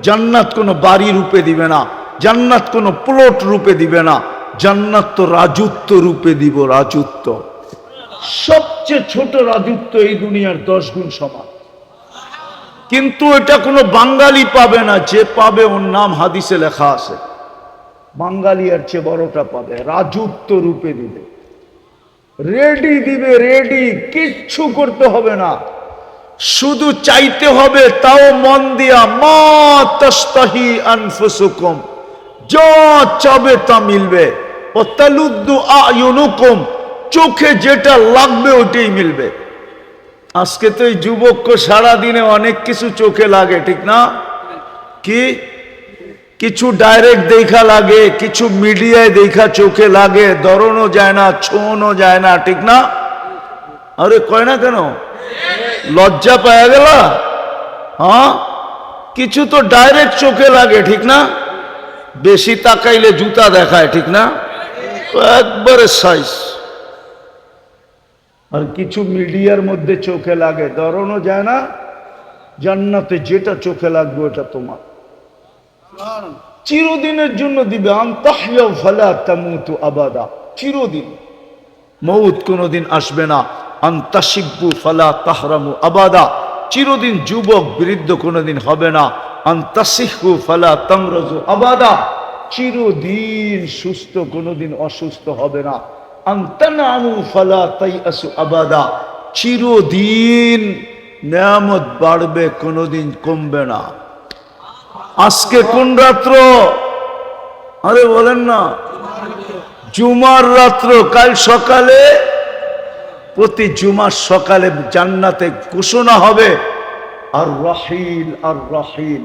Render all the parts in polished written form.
জান্নাত কোনো বাড়ি রূপে দিবে না, জান্নাত কোনো প্লট রূপে দিবে না, জান্নাত তো রাজত্ব রূপে দিব। রাজত্ব, সবচেয়ে ছোট রাজত্ব এই দুনিয়ার 10 গুণ সমান। কিন্তু এটা কোনো বাঙালি পাবে না, যে পাবে ওর নাম হাদিসে লেখা আছে, বাঙালি আর চেয়ে বড়টা পাবে। রাজত্ব রূপে দিবে, রেডি দিবে, রেডি, কিচ্ছু করতে হবে না, শুধু চাইতে হবে, তাও মন দিয়া। মা তাস্তাহি আনফুসুকুম, যা চাবে তা মিলবে। ও তালুদ্দু আয়ুনুকুম, চোখে যেটা লাগবে ওটাই মিলবে। আজকে তো এই যুবককে সারাদিনে অনেক কিছু চোখে লাগে, ঠিক না? কি কিছু ডাইরেক্ট দেখা লাগে, কিছু মিডিয়ায় দেখা চোখে লাগে, ধরনও যায় না, ছোঁয়ানো যায় না, ঠিক না? আরে কয় না কেন? লজ্জা পাওয়া গেল? হ্যাঁ, কিছু তো ডাইরেক্ট চোখে লাগে, ঠিক না? বেশি তাকাইলে জুতা দেখায়, ঠিক না? একবারে সাইজ। আর কিছু মিডিয়ার মধ্যে চোখে লাগে, ধরনও যায় না। জান্নাতে যেটা চোখে লাগবে ওটা তোমার, চিরদিনের জন্য দিবে। আনতাহইয়া ফালা তামুতু আবাদা, চিরদিন, মউত কোনদিন আসবে না। আনতাশিব্বু ফালা তাহরামু আবাদা, চিরদিন যুবক বৃদ্ধ কোনদিন হবে না। আনতাসিহু ফালা তামরাজু আবাদা, চিরদিন সুস্থ, কোনদিন অসুস্থ হবে না। আনতানামু ফালা তাইয়াসু আবাদা, চিরদিন নেয়ামত বাড়বে, কোনদিন কমবে না। আজকে কোন রাত্র? আরে বলেন না, জুমার রাত্র। কাল সকালে, প্রতি জুমার সকালে জান্নাতে ঘোষণা হবে, আর রাহিল, আর রাহিল,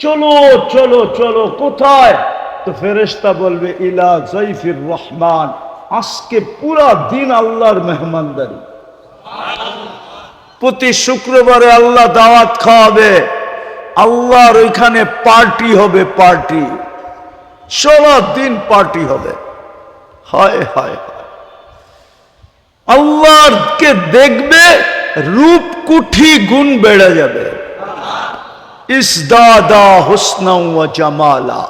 চলো চলো চলো। কোথায়? তো ফেরেশতা বলবে ইলা যাইফির রহমান, আজকে পুরা দিন আল্লাহর মেহমানদারি। প্রতি শুক্রবারে আল্লাহ দাওয়াত খাওয়াবে, আল্লাহর ওইখানে পার্টি হবে, পার্টি, সারা দিন পার্টি হবে। হায় হায়, আল্লাহকে দেখবে, রূপকুঠি গুণ বেড়ে যাবে। ইসদাদা হুসনা ওয়া জামালা,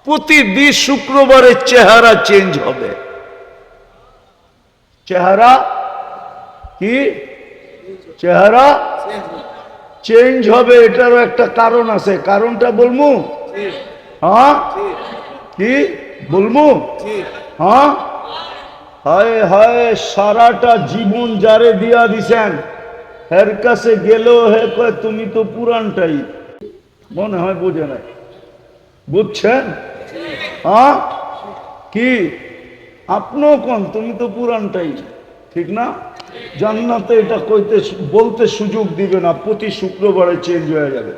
প্রতিদিন শুক্রবারে চেহারা চেঞ্জ হবে। চেহারা কি? চেহারা চেঞ্জ হবে। এটারও একটা কারণ আছে, কারণটা বলবো? হ্যাঁ, কি বলবো? হ্যাঁ, হায় হায়, সারাটা জীবন যারে দিয়া দিছেন, এর কাছে গেলেও হে কয় তুমি তো পুরানটাই। মনে হয় বোঝে নাই, বুঝছেন? হ্যাঁ, কি আপনিও কোন তুমি তো পুরানটাই, ঠিক না? জান্নাতে এটা কইতে বলতে সুযোগ দিবে না, প্রতি শুক্রবারে চেঞ্জ হয়ে যাবে।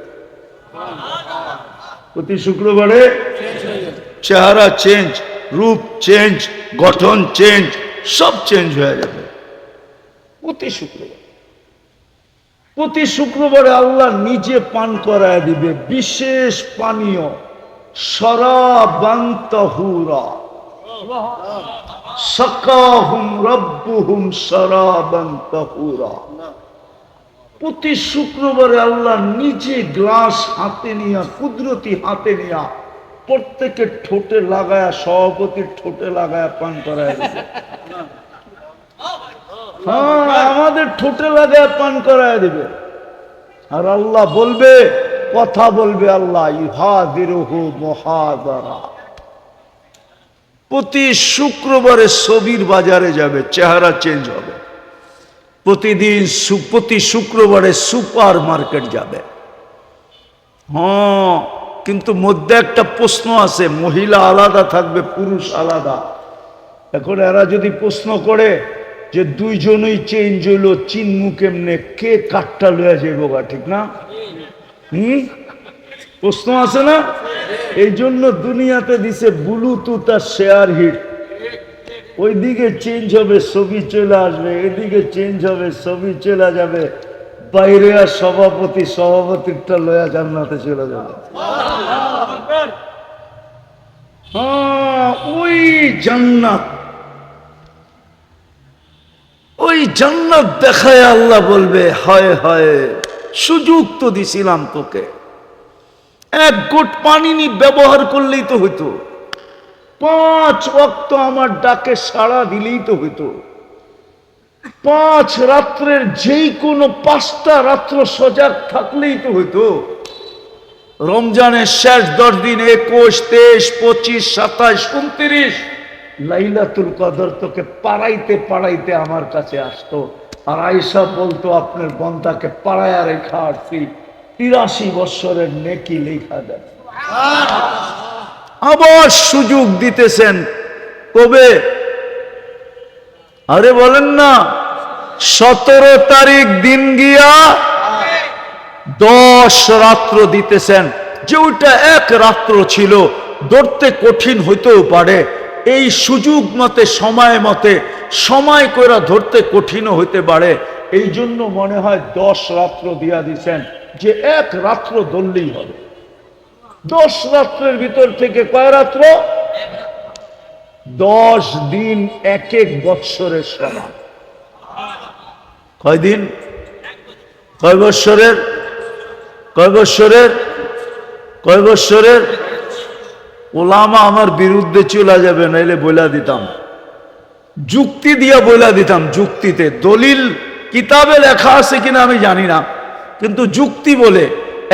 প্রতি শুক্রবারে চেহারা চেঞ্জ, রূপ চেঞ্জ, গঠন চেঞ্জ, সব চেঞ্জ হয়ে যাবে প্রতি শুক্রবার। প্রতি শুক্রবারে আল্লাহ নিজে পান করায় দিবে বিশেষ পানীয়, শরাবান তাহুরা, সাকাহুম রাব্বুহুম শরাবান তাহুরা। প্রতি শুক্রবারে আল্লাহ নিজে গ্লাস হাতে নিয়া, কুদরতি হাতে নিয়া, প্রত্যেকের ঠোঁটে লাগায়া, সভাপতির ঠোঁটে লাগায়া পান করায় দিবে। হ্যাঁ, আমাদের ঠোঁটে লাগায় পান করায় দিবে। আর আল্লাহ বলবে, কথা বলবে আল্লাহ, ইউহাদিরুহু মুহাদারা। প্রতি শুক্রবারে ছবির বাজারে যাবে, চেহারা চেঞ্জ হবে। প্রতিদিন প্রতি শুক্রবারে সুপার মার্কেট যাবে। হ্যাঁ, কিন্তু মধ্যে একটা প্রশ্ন আছে, মহিলা আলাদা থাকবে, পুরুষ আলাদা। এখন এরা যদি প্রশ্ন করে যে দুইজনই চেঞ্জ হইল, চিনমু কেমনে, কে কাঠটা লইয়া যাইব গা, ঠিক না? প্রশ্ন আছে না? এই জন্য দুনিয়াতে দিছে ব্লুটুথ আর শেয়ার হিট। ওইদিকে চেঞ্জ হবে, ছবি চলে আসবে, এদিকে চেঞ্জ হবে, ছবি চলে যাবে, বাইরে আর সভাপতি, সভাপতিরটা লয়া জান্নাতে চলে যাবে। হ্যাঁ, ওই জান্নাত, ওই জান্নাত দেখায় আল্লাহ বলবে, হায় হায়, সুযোগ তো দিছিলাম তোকে, এক ঘট পানি ব্যবহার করলেই তো হইতো, 5 ওয়াক্ত আমার ডাকে সাড়া দিলেই তো হইতো, 5 রাত্রের যেই কোনো 5টা রাত্র সজাগ থাকলেই তো হইতো। রমজানের শেষ 10 দিন 21, 23, 25, 27, 29 লাইলাতুল কদর তোকে পাড়াইতে পাড়াইতে আমার কাছে আসতো, আর আয়েশা বলতো আপনার বন্দাকে পাড়ায়া রেখা আসছি, 83 বৎসরের নেকি লেখা দেন। আবার সুযোগ দিতেছেন কবে? আরে বলেন না, 17 তারিখ দিন গিয়া 10 রাত্র দিতেছেন, যে ওইটা এক রাত্র ছিল, ধরতে কঠিন হইতেও পারে, এই সুযোগ মতে সময় মতে সময় করে ধরতে কঠিনও হইতে পারে, এই জন্য মনে হয় 10 রাত্র দিয়া দিছেন, যে এক রাত্র ধরলেই হবে। 10 রাত্রের ভিতর থেকে কয় রাত্র? 10 দিন এক এক বৎসরের সমান। কয় দিন? কয় বৎসরের? কয় বৎসরের? কয় বৎসরের? ওলামা আমার বিরুদ্ধে চলে যাবে, নাইলে বইলা দিতাম, যুক্তি দিয়া বইলা দিতাম, যুক্তিতে। দলিল কিতাবে লেখা আছে কিনা আমি জানি না, কিন্তু যুক্তি বলে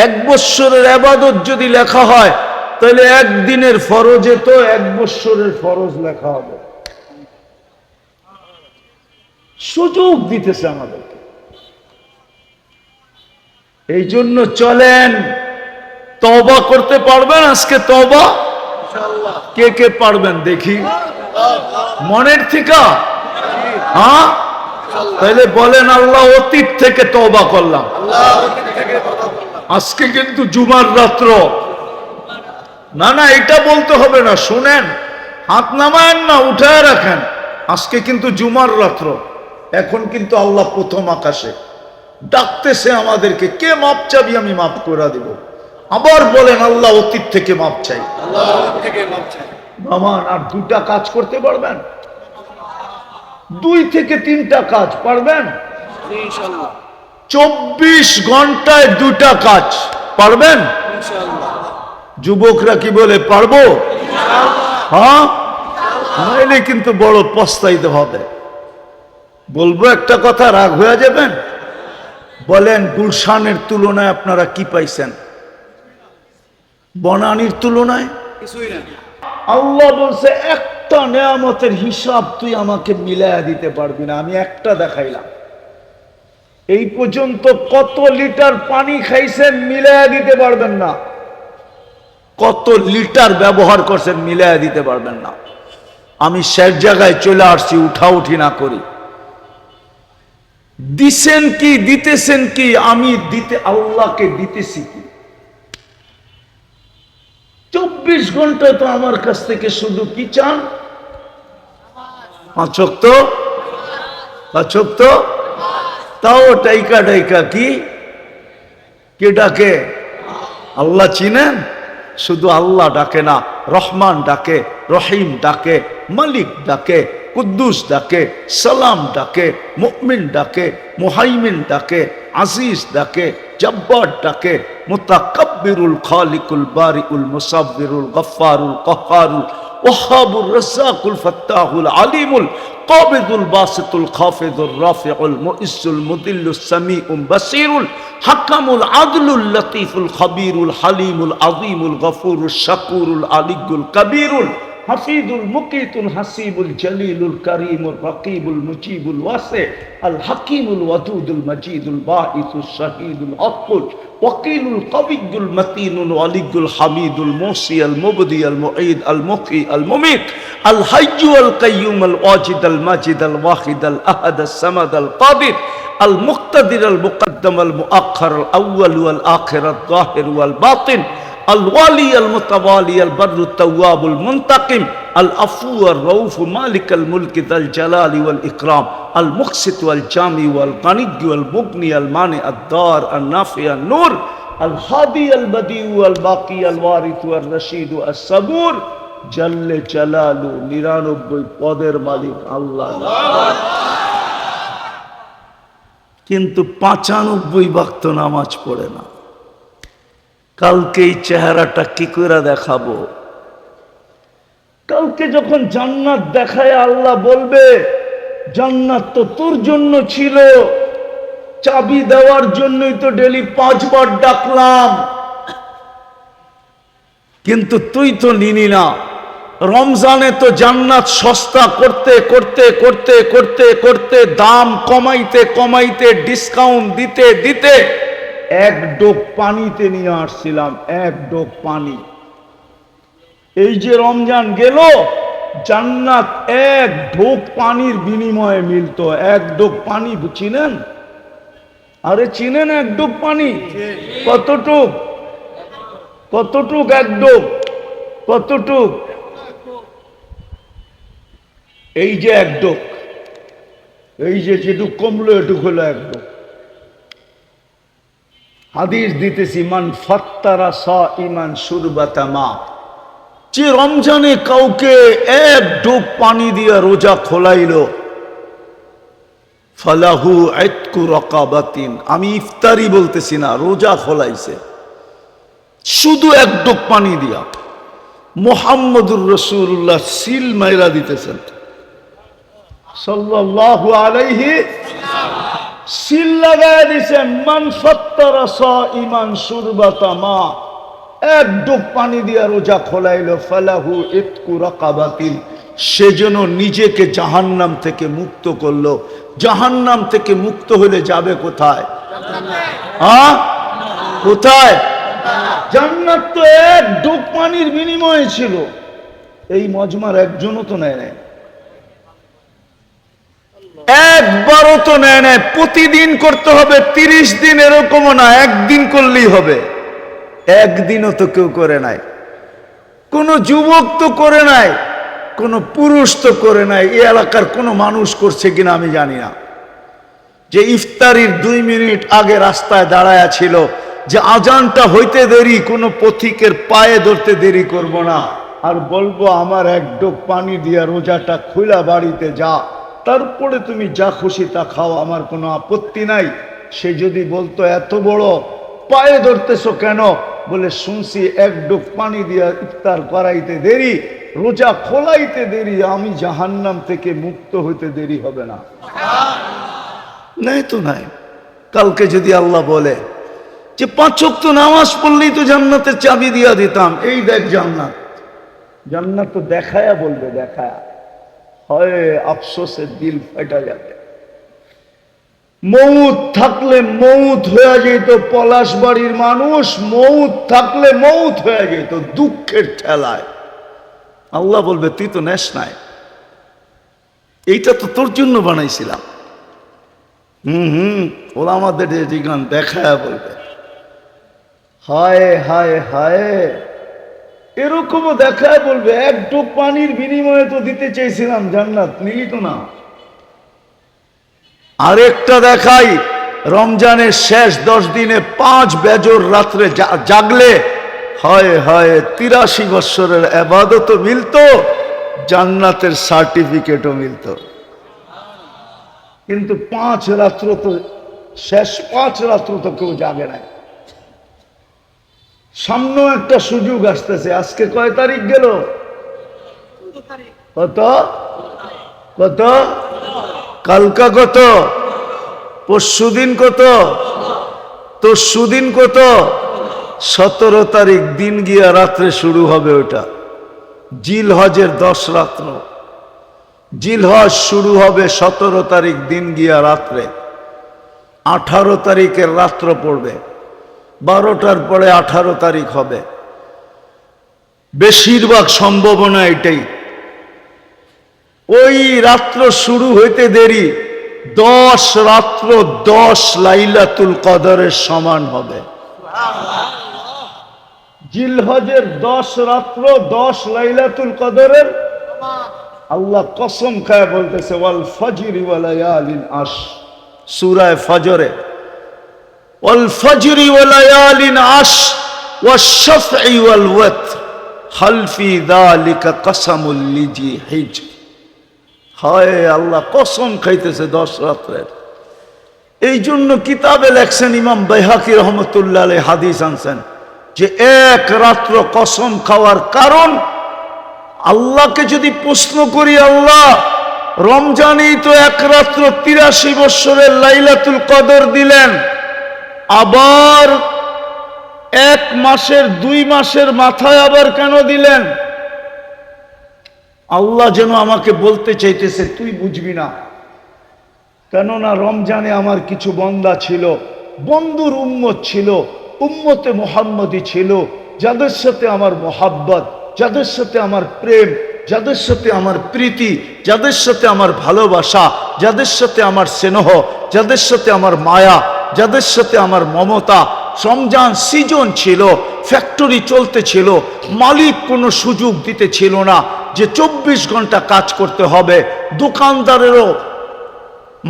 1 বৎসরের ইবাদত যদি লেখা হয়, তাহলে একদিনের ফরজে তো 1 বৎসরের ফরজ লেখা হবে। সুযোগ দিতেছে আমাদেরকে, এই জন্য চলেন, তওবা করতে পারবেন আজকে? তওবা কে কে পারবেন দেখি মনের থেকে? হ্যাঁ, তাহলে বলেন আল্লাহ অতীত থেকে তওবা করলাম। আজকে কিন্তু জুমার রাত্র, না না এটা বলতে হবে না, শুনেন, হাত নামায়েন না, উঠায় রাখেন, আজকে কিন্তু জুমার রাত্র, এখন কিন্তু আল্লাহ প্রথম আকাশে ডাকতেছে আমাদেরকে, কে মাপ চাবি? আমি মাপ করে দিব। আবার বলেন আল্লাহ অতীত থেকে মাপ চাই। বামান, আর 2টা কাজ করতে পারবেন? 2 থেকে 3টা কাজ পারবেন? 24 ঘন্টায় 2টা কাজ পারবেন? যুবকরা কি বলে পারবো? হ্যাঁ, নাইলে কিন্তু বড় পস্তাইতে হবে। বলবো একটা কথা, রাগ হয়ে যাবেন? বলেন গুলশানের তুলনায় আপনারা কি পাইছেন? বনানীর তুলনায় কিছুই না। আল্লাহ বলছে একটা নেয়ামতের হিসাব তুই আমাকে মিলায়া দিতে পারবি না, আমি একটা দেখাইলাম। এই পর্যন্ত কত লিটার পানি খাইছেন মিলায়া দিতে পারবেন না, কত লিটার ব্যবহার করছেন মিলায়া দিতে পারবেন না। আমি শেষ জায়গায় চলে আসছি, উঠাউঠি না করি। দিছেন কি, দিতেছেন কি? আমি দিতে, আল্লাহকে দিতেছি কি? 24 ঘন্টা তো আমার কাছ থেকে শুধু কি চান? 5 ওয়াক্ত, 5 ওয়াক্ত, তাও টাইকা টাইকা কি কে ডাকে? আল্লাহ চিনেন? শুধু আল্লাহ ডাকে না, রহমান ডাকে, রহিম ডাকে, মালিক ডাকে, কুদ্দুস ডাকে, সালাম ডাকে, মুমিন ডাকে, মুহাইমিন ডাকে, আজিজ ডাকে, জব্বার ডাকে, মুতাকাব্বিরুল খালিকুল বারিউল মুসাব্বিরুল গফফারুল কহ্হারুল ওয়াহাবুর রাজ্জাকুল ফাত্তাহুল আলিমুল কাবিদুল বাসিতুল খাফিদুর রাফিউল মুইজ্জুল মুদিল্লুস সামিউল বাসিরুল হাকামুল আদলুল লতীফুল খবীরুল হালিমুল আযীমুল গফুরুশ শাকুরুল আলিয়্যুল কবীরুল হাফিজুল মুকিতুল হাসিবুল জলিলুল করিমুর রকিবুল মুজিবুল ওয়াসি আল হাকিমুল ওয়াদুদুল মজিদুল বাঈসুশ শাহীদুল হকুল ওয়াকিলুল কবিয়্যুল মতিনুল ওয়ালিয়্যুল হামিদুল মুসি আল মুবদি আল মুঈদ আল মুহয়ি আল মুমীত আল হাইয়্যু আল কাইয়্যুম আল ওয়াজিদ আল মাজিদ আল ওয়াহিদ আল আহাদ আস সামাদ আল কাদির আল মুক্তাদির আল মুকদ্দম আল মুআখ্খার আল আউয়াল ওয়াল আখির আল যাহির ওয়াল বাতিন الوالي المتوالي البر التواب المنتقم العفو الرؤوف مالك الملك ذا الجلال والإكرام المقسط والجامع والغني والمغني المانع الدار النافع النور الهادي البديع الباقي الوارث الرشيد الصبور جل جلاله 99 পদের মালিক আল্লাহ, কিন্তু 95 ওয়াক্ত নামাজ পড়ে না। কালকে এই চেহারাটা কি করে দেখাবো? কালকে যখন জান্নাত দেখায় আল্লাহ বলবে, জান্নাত তো তোর জন্য ছিল, চাবি দেওয়ার জন্যই তো ডেলি 5 বার ডাকলাম, কিন্তু তুই তো নিনি না। রমজানে তো জান্নাত সস্তা করতে করতে করতে করতে করতে দাম কমাইতে কমাইতে ডিসকাউন্ট দিতে দিতে এক ডোক পানিতে নিয়ে আসছিলাম, এক ডোক পানি। এই যে রমজান গেল, জান্নাত এক ঢোক পানির বিনিময়ে মিলতো। এক ডোক পানি চিনেন? আরে চিনেন এক ডোক পানি? কতটুক? কতটুক এক ডোক? কতটুক? এই যে এক ডোক, এই যে যেটুক কমলো এটুক হলো এক ডোক। হাদিস দিতেছি, মান ফাত্তারা সাইমান শুরবাতা মা, যে রমজানে কাউকে এক ডোক পানি দিয়া রোজা খোলাইলো, ফালাহু ইতকু রাকাবাতিন, আমি ইফতারি বলতেছি না, রোজা খোলাইছে শুধু এক ডোক পানি দিয়া। মুহাম্মদুর রাসূলুল্লাহ সিল মাইরা দিতেছেন সাল্লাল্লাহু আলাইহি, সিল লাগায় দিছেন, মান ফাত্তারা সাইমান শুরবাতা মা, এক ডোক পানি দিয়া রোজা খোলাইলো, ফালাহু ইতকু রাকাবাতিন, সেজন্য নিজেকে জাহান্নাম থেকে মুক্ত করলো। জাহান্নাম থেকে মুক্ত হলে যাবে কোথায়? হ্যাঁ, কোথায়? জান্নাত তো এক ডোক পানির বিনিময়ে ছিল। এই মজমার একজনও তো নেয় নাই, একবারও তো নেয় নাই। প্রতিদিন করতে হবে, 30 দিন এরকমও না, একদিন করলেই হবে। একদিনও তো কেউ করে নাই, কোন যুবক তো করে নাই, কোন পুরুষ তো করে নাই। এই এলাকার কোন মানুষ করছে কিনা আমি জানি না, যে ইফতারির 2 মিনিট আগে রাস্তায় দাঁড়ায়া ছিল যে আজানটা হইতে দেরি, কোন পথিকের পায়ে ধরতে দেরি করব না, আর বলবো আমার এক ডোক পানি দিয়া রোজাটা খুলা বাড়িতে যা, তারপরে তুমি যা খুশি তা খাও, আমার কোনো আপত্তি নাই। সে যদি বলতো এত বড় পায়ে ধরতেছো কেন, বলে শুনছি এক ডোক পানি দিয়া ইফতার করাইতে দেরি, রোজা খোলাইতে দেরি, আমি জাহান্নাম থেকে মুক্ত হইতে দেরি হবে না। নাই তো নাই। কালকে যদি আল্লাহ বলে যে 5 ওয়াক্ত নামাজ পড়লেই তো জান্নাতের চাবি দিয়া দিতাম, এই দেখ জান্নাত, জান্নাত তো দেখায়া বলবে, দেখায়া, হয় আফসোসে দিল ফাটা যাবে। মৌত থাকলে মৌত হয়ে যেত, পলাশবাড়ির মানুষ মৌত থাকলে মৌত হয়ে যেত দুঃখের ঠেলায়। আল্লাহ বলবে তুই তো নেস নাই, এইটা তো তোর জন্য বানাইছিলাম। ওরা আমাদের গান দেখায় বলবে, হায় হায় হায়, এরকমও দেখায় বলবে এক ডোক পানির বিনিময়ে তো দিতে চেয়েছিলাম জান্নাত, নিলি তো না। আরেকটা দেখাই, রমজানের শেষ 10 দিনে 5 বেজর রাত্রে জাগলে হয় হয় 83 বৎসরের ইবাদতও মিলতো, জান্নাতের সার্টিফিকেটও মিলতো। কিন্তু 5 রাত্র তো, শেষ 5 রাত্র তো কেউ জাগে নাই। সামনেও একটা সুযোগ আসতেছে। আজকে কয় তারিখ গেল? কত কত? কালকা কত? পরশুদিন কত? তরশুদিন কত? 17 তারিখ দিন গিয়া রাত্রে শুরু হবে ওটা। জিলহজের 10 রাত্র, জিলহজ শুরু হবে 17 তারিখ দিন গিয়া রাত্রে। 18 তারিখের রাত্র পড়বে, 12টার পরে 18 তারিখ হবে। বেশিরভাগ সম্ভাবনা এটাই। ওই রাত্র শুরু হইতে দেরি 10 রাত্র 10 লাইলাতুল কদরের সমান হবে। জিলহজের 10 রাত্র 10 লাইলাতুল কদরের, আল্লাহ কসম খায় বলতেছে ওয়াল ফজরি ওয়া লায়ালিন আশ, সূরা ফজরে, ওয়াল ফজরি ওয়া লায়ালিন আশ ওয়াশ শাফঈ ওয়াল ওয়াতর হাল ফি যালিকা কসমুল লিজি হিজর। হায় আল্লাহ কসম খাইতেছে 10 রাত্রের। এই জন্য কিতাবে লেখছেন ইমাম বাইহাকি রহমতুল্লাহ আলাইহি, হাদিস আনছেন, যে এক রাত্র কসম খাওয়ার কারণ, আল্লাহকে যদি প্রশ্ন করি, আল্লাহ রমজানেই তো এক রাত্র 83 বৎসরের লাইলাতুল কদর দিলেন, আবার এক মাসের 2 মাসের মাথায় আবার কেন দিলেন? আল্লাহ যেন আমাকে বলতে চাইতেছে তুই বুঝবি না, কেননা রমজানে আমার কিছু বান্দা ছিল, বন্ধুর উম্মত ছিল, উম্মতে মুহাম্মদী ছিল, যাদের সাথে আমার মোহাব্বত, যাদের সাথে আমার প্রেম, যাদের সাথে আমার প্রীতি, যাদের সাথে আমার ভালোবাসা, যাদের সাথে আমার স্নেহ, যাদের সাথে আমার মায়া, যাদের সাথে আমার মমতা। রমজান সিজন ছিল, ফ্যাক্টরি চলতে ছিল, মালিক কোনো সুযোগ দিতে ছিল না যে 24 ঘন্টা কাজ করতে হবে। দোকানদারেরও,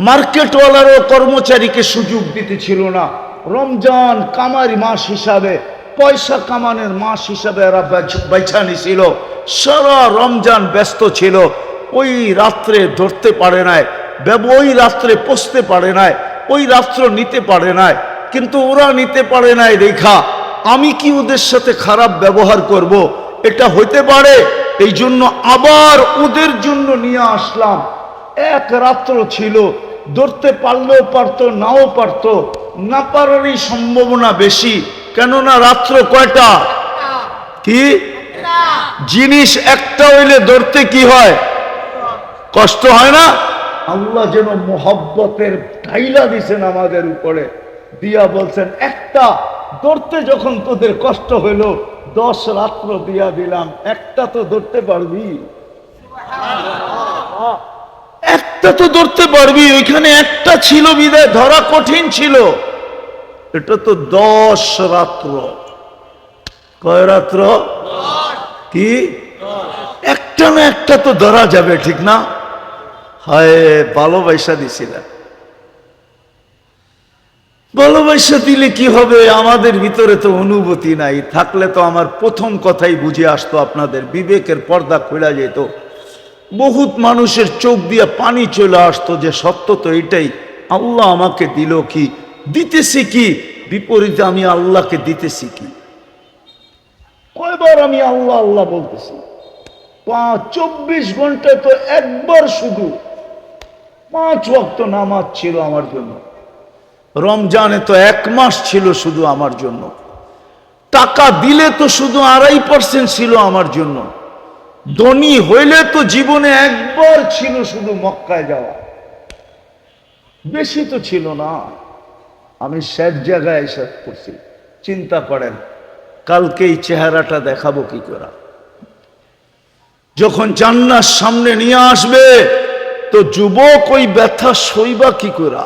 মার্কেটওয়ালারও কর্মচারীকে সুযোগ দিতে ছিল না। রমজান কামারি মাস হিসাবে, পয়সা কামানের মাস হিসাবে এরা বেছা নিছিল। সারা রমজান ব্যস্ত ছিল, ওই রাত্রে ধরতে পারে নাই, ওই রাত্রে পৌঁছতে পারে নাই, ওই রাত্র নিতে পারে নাই। কিন্তু ওরা নিতে পারে নাই দেখা আমি কি ওদের সাথে খারাপ ব্যবহার করব? এটা হইতে পারে, এই জন্য আবার ওদের জন্য নিয়ে আসলাম। এক রাত্র ছিল, ধরতে পারলেও পারতো, নাও পারতো, না পারারই সম্ভাবনা বেশি। কেননা রাত্র কয়টা? কি জিনিস একটা হইলে ধরতে কি হয়? কষ্ট হয় না? আল্লাহ যেন মোহব্বতের ঢাইলা দিছেন আমাদের উপরে, দিয়া বলছেন একটা ধরতে যখন তোদের কষ্ট হইল, 10 রাত্র দিয়া দিলাম, একটা তো ধরতে পারবি, একটা তো ধরতে পারবি। ওইখানে একটা ছিল বিদায় ধরা কঠিন ছিল। এটা তো 10 রাত্র। কয় রাত্র? কি একটা না একটা তো ধরা যাবে, ঠিক না? হায় ভালোবাসা দিছিলেন। ভালোবাসা দিলে কি হবে? আমাদের ভিতরে তো অনুভূতি নাই, থাকলে তো আমার প্রথম কথাই বুঝে আসতো, আপনাদের বিবেকের পর্দা খুলে যেত। বহুত মানুষের চোখ দিয়ে পানি চলে আসতো যে সত্য তো এটাই, আল্লাহ আমাকে দিল কি, দিতেছি কি, বিপরীতে আমি আল্লাহকে দিতেছি কি। কয়বার আমি আল্লাহ আল্লাহ বলতেছি? 24 ঘন্টায় তো একবার শুধু 5 ওয়াক্ত নামাজ ছিল আমার জন্য। রমজানে তো 1 মাস ছিল শুধু আমার জন্য। টাকা দিলে তো শুধু 2.5% ছিল আমার জন্য। ধনী হইলে তো জীবনে একবার ছিল শুধু মক্কায় যাওয়া, বেশি তো ছিল না। আমি শেষ জায়গায় এসে করছি। চিন্তা করেন কালকে এই চেহারাটা দেখাবো কি করে? যখন জান্নাত সামনে নিয়ে আসবে তো যুবক ওই ব্যথা সইবা কি করে?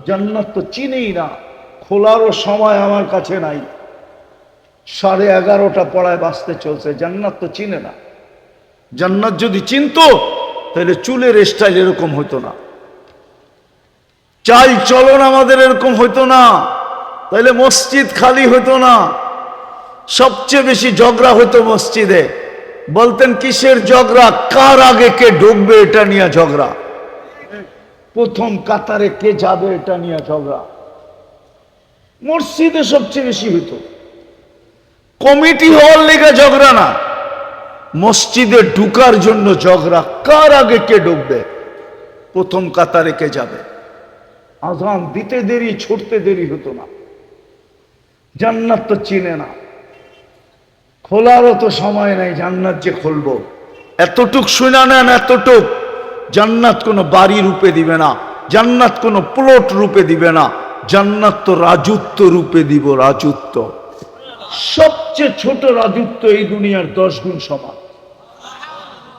জান্নাত তো চিনেই না, খোলারও সময় আমার কাছে নাই। 11:30 পড়ায় বাঁচতে চলছে, জান্নাত তো চিনে না। জান্নাত যদি চিনতো তাহলে চুলের স্টাইল এরকম হইতো না, চাল চলন আমাদের এরকম হইতো না, তাহলে মসজিদ খালি হইতো না। সবচেয়ে বেশি ঝগড়া হইতো মসজিদে। বলতেন কিসের ঝগড়া? কার আগে কে ঢুকবে এটা নিয়ে ঝগড়া, প্রথম কাতারে কে যাবে এটা নিয়ে ঝগড়া। মসজিদে সবচেয়ে বেশি হইতো। কমিটি হওয়ার লেগে ঝগড়া না, মসজিদে ঢুকার জন্য ঝগড়া, কার আগে কে ঢুকবে, প্রথম কাতারে কে যাবে। আজান দিতে দেরি, ছুটতে দেরি হতো না। জান্নাত তো চিনে না, খোলারও তো সময় নাই। জান্নাত যে খুলবো, এতটুক শুনে নেন, এতটুক। জান্নাত কোনো বাড়ি রূপে দিবে না, জান্নাত কোনো প্লট রূপে দিবে না, জান্নাত তো রাজত্ব রূপে দিব। রাজত্ব, সবচেয়ে ছোট রাজত্ব এই দুনিয়ার 10 গুণ সমান।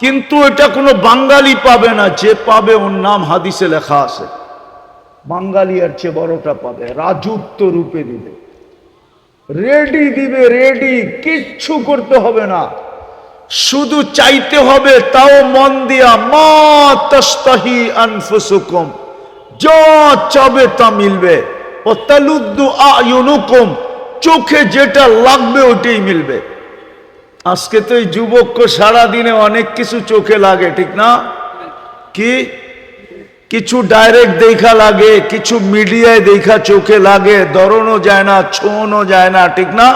কিন্তু এটা কোনো বাঙালি পাবে না, যে পাবে ওর নাম হাদিসে লেখা আছে। বাঙালি আর চেয়ে বড়টা পাবে, রাজত্ব রূপে দিবে, রেডি দিবে, রেডি। কিচ্ছু করতে হবে না, শুধু চাইতে হবে, তাও মন দিয়া। মা তাস্তাহি আনফুসুকুম, যা চাবে তা মিলবে। ও তালুদ্দু আয়ুনুকুম, চোখে যেটা লাগবে ওটাই মিলবে। আজকে তো এই যুবককে সারাদিনে অনেক কিছু চোখে লাগে, ঠিক না? কি কিছু ডাইরেক্ট দেখা লাগে, কিছু মিডিয়ায় দেখা চোখে লাগে, ধরনও যায় না, ছোঁয়ানো যায় না, ঠিক না?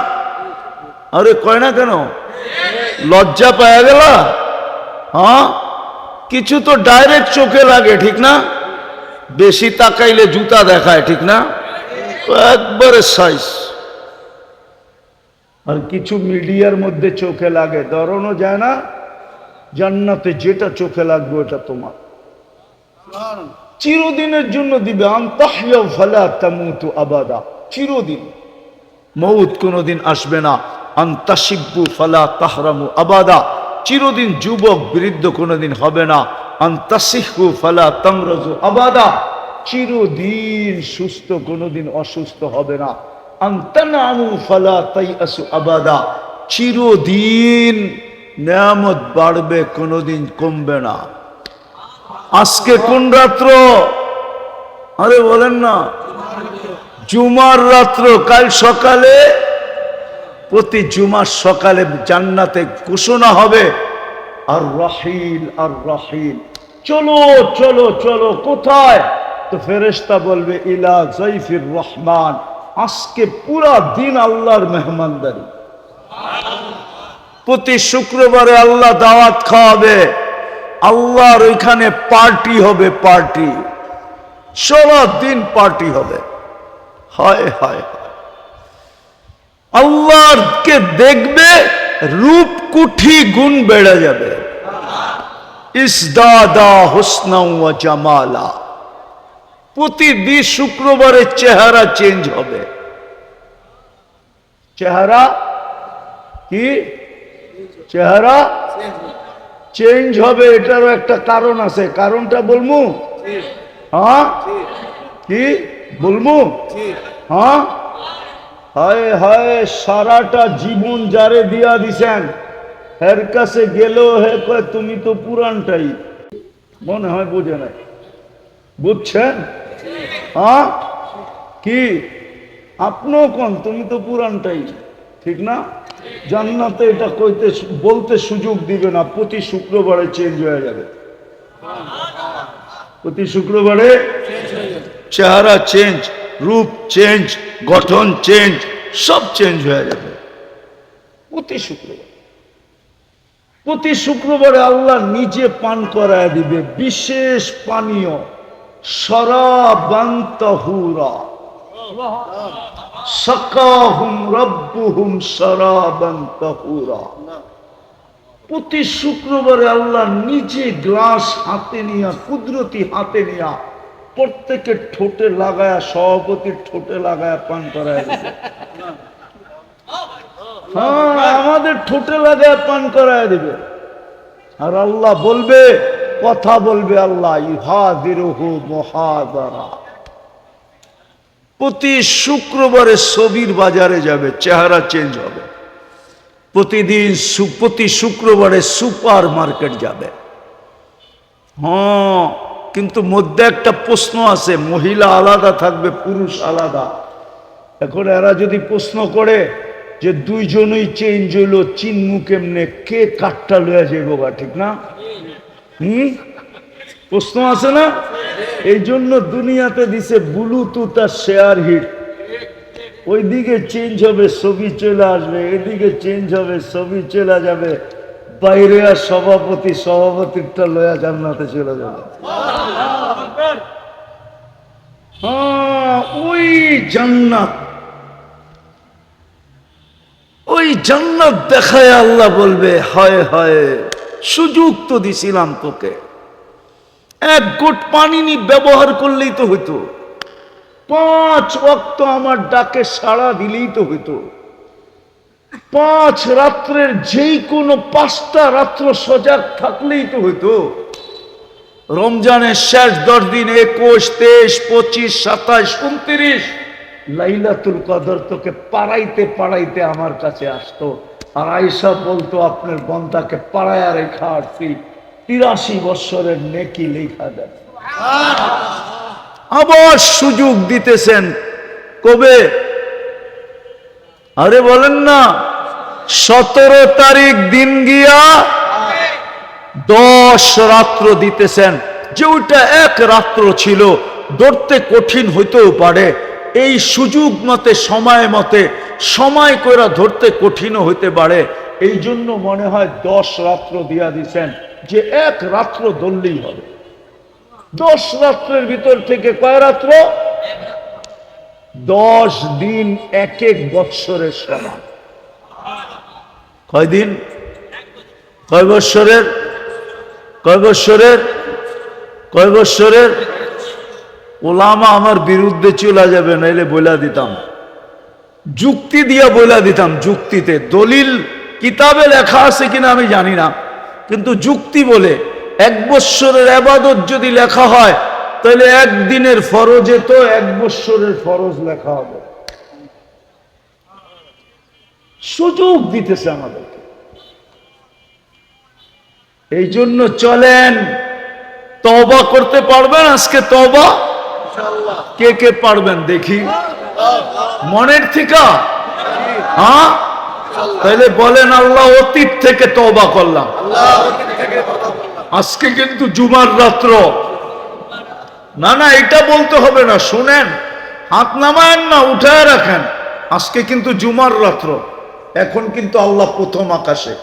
আরে কয় না কেন? লজ্জা পাওয়া গেল? হ্যাঁ, কিছু তো ডাইরেক্ট চোখে লাগে, ঠিক না? বেশি তাকাইলে জুতা দেখায়, ঠিক না? একবারে সাইজ। আর কিছু মিডিয়ার মধ্যে চোখে লাগে, ধরানো যায় না। জান্নাতে যেটা চোখে লাগবে ওটা তোমার, চিরদিনের জন্য দিবে। আনতাহইয়া ফালা তামুতু আবাদা, চিরদিন, মউত কোনদিন আসবে না। আনতাশিব্বু ফালা তাহরামু আবাদা, চিরদিন যুবক বৃদ্ধ কোনদিন হবে না। আনতাসিহু ফালা তামরাজু আবাদা, চিরদিন সুস্থ কোনদিন অসুস্থ হবে না। আনতানামু ফালা তাইয়াসু আবাদা, চিরদিন নেয়ামত বাড়বে কোনদিন কমবে না। আজকে কোন রাত্র? আরে বলেন না, জুমার রাত্র। কাল সকালে, প্রতি জুমার সকালে জান্নাতে ঘোষণা হবে, আর রাহিল আর রাহিল, চলো চলো চলো। কোথায়? তো ফেরেশতা বলবে ইলা যাইফির রহমান, আজকে পুরা দিন আল্লাহর মেহমানদারি। প্রতি শুক্রবারে আল্লাহ দাওয়াত খাওয়াবে, আল্লাহর ওইখানে পার্টি হবে, পার্টি, সারা দিন পার্টি হবে। হায় হায়, আল্লাহকে দেখবে, রূপকুঠি গুণ বেড়ে যাবে। ইসদাদা হুসনা ওয়া জামালা, প্রতিদিন শুক্রবারে চেহারা চেঞ্জ হবে। চেহারা কি? চেহারা চেঞ্জ হবে। এটারও একটা কারণ আছে, কারণটা বলবো? হ্যাঁ, কি বলবো? হ্যাঁ, হায় হায়, সারাটা জীবন যারে দিয়া দিছেন, এর কাছে গেলেও হে কয় তুমি তো পুরানটাই। মনে হয় বোঝে নাই, বুঝছেন? হ্যাঁ, কি আপনিও কোন তুমি তো পুরানটাই, ঠিক না? জান্নাতে এটা কইতে বলতে সুযোগ দিবে না, প্রতি শুক্রবারে চেঞ্জ হয়ে যাবে। প্রতি শুক্রবারে চেহারা চেঞ্জ, রূপ চেঞ্জ, গঠন চেঞ্জ, সব চেঞ্জ হয়ে যাবে প্রতি শুক্রবার। প্রতি শুক্রবারে আল্লাহ নিজে পান করায় দিবে বিশেষ পানীয়, শরাবান তাহুরা, সাকাহুম রাব্বুহুম শরাবান তাহুরা। প্রতি শুক্রবারে আল্লাহ নিজে গ্লাস হাতে নিয়া, কুদরতি হাতে নিয়া, প্রত্যেকের ঠোঁটে লাগায়া, সভাপতির ঠোঁটে লাগায়া পান করায় দিবে। হ্যাঁ, আমাদের ঠোঁটে লাগায় পান করায় দিবে। আর আল্লাহ বলবে, কথা বলবে আল্লাহ, ইউহাদিরুহু মুহাদারা। প্রতি শুক্রবারে ছবির বাজারে যাবে, চেহারা চেঞ্জ হবে। প্রতিদিন প্রতি শুক্রবারে সুপার মার্কেট যাবে। হ্যাঁ, কিন্তু মধ্যে একটা প্রশ্ন আছে, মহিলা আলাদা থাকবে, পুরুষ আলাদা। এখন এরা যদি প্রশ্ন করে যে দুইজনই চেঞ্জ হইল, চিনমু কেমনে, কে কাঠটা লইয়া যাইব গা, ঠিক না? প্রশ্ন আছে না? এই জন্য দুনিয়াতে দিছে ব্লুটুথ আর শেয়ার হিট। ওইদিকে চেঞ্জ হবে, ছবি চলে আসবে, এদিকে চেঞ্জ হবে, ছবি চলে যাবে, বাইরে আর সভাপতি, সভাপতিরটা লয়া জান্নাতে চলে যাবে। হ্যাঁ, ওই জান্নাত, ওই জান্নাত দেখায় আল্লাহ বলবে, হায় হায়, সুযোগ তো দিছিলাম তোকে, এক ঘট পানি নি ব্যবহার করলেই তো হইতো, 5 ওয়াক্ত আমার ডাকে সাড়া দিলেই তো হইতো, 5 রাত্রের যেই কোনো 5টা রাত্র সজাগ থাকলেই তো হইতো। রমজানের শেষ 10 দিন, 21, 23, 25, 27, 29 লাইলাতুল কদর তোকে পাড়াইতে পাড়াইতে আমার কাছে আসতো। আর আয়েশা বলতো, আপনার বন্দাকে পাড়ায়া রেখা আসছি, 83 বৎসরের নেকি লেখা দেন। আবার সুযোগ দিতেছেন কবে? আরে বলেন না, 17 তারিখ দিন গিয়া 10 রাত্র দিতেছেন। যে ওইটা এক রাত্র ছিল, ধরতে কঠিন হইতেও পারে, এই সুযোগ মতে, সময় মতে সময় কইরা ধরতে কঠিন হইতে পারে। এই জন্য মনে হয় 10 রাত্র দিয়া দিছেন, যে এক রাত্র ধরলেই হবে। 10 রাত্রের ভিতর থেকে কয় রাত্র? 10 দিন এক এক বৎসরের সমান। কয় দিন? কয় বৎসরের? কয় বৎসরের? কয় বৎসরের? ওলামা আমার বিরুদ্ধে চলে যাবে, নাইলে বইলা দিতাম, যুক্তি দিয়া বইলা দিতাম। যুক্তিতে দলিল কিতাবে লেখা আছে কিনা আমি জানি না, কিন্তু যুক্তি বলে 1 বৎসরের ইবাদত যদি লেখা হয়, তাহলে একদিনের ফরজে তো 1 বৎসরের ফরজ লেখা হবে। সুযোগ দিতেছে আমাদেরকে। এই জন্য চলেন, তওবা করতে পারবেন আজকে? তওবা কে কে পারবেন দেখি মনের থেকে? হ্যাঁ, তাহলে বলেন আল্লাহ অতীত থেকে তওবা করলাম। আজকে কিন্তু জুমার রাত্র। না না, এটা বলতে হবে না, শুনেন, হাত নামায়েন না, উঠায় রাখেন। আজকে কিন্তু জুমার রাত্র। এখন কিন্তু আল্লাহ প্রথম আকাশে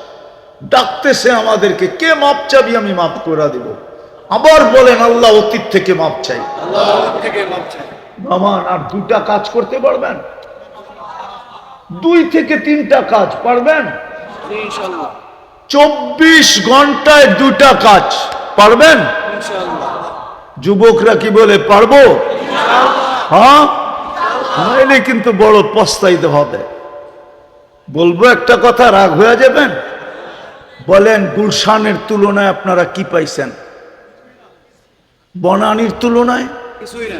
ডাকতেছে আমাদেরকে, কে মাপ চাবি? আমি মাফ করে দিব। আবার বলেন আল্লাহ অতীত থেকে মাপ চাই। মামান আর 2টা কাজ করতে পারবেন? 2 থেকে 3টা কাজ পারবেন? 24 ঘন্টায় 2টা কাজ পারবেন? যুবকরা কি বলে পারবো? হ্যাঁ, নাইলে কিন্তু বড় পস্তাইতে হবে। বলবো একটা কথা, রাগ হয়ে যাবেন? বলেন, গুলশানের তুলনায় আপনারা কি পাইছেন? বনানীর তুলনায়? কিছুই না।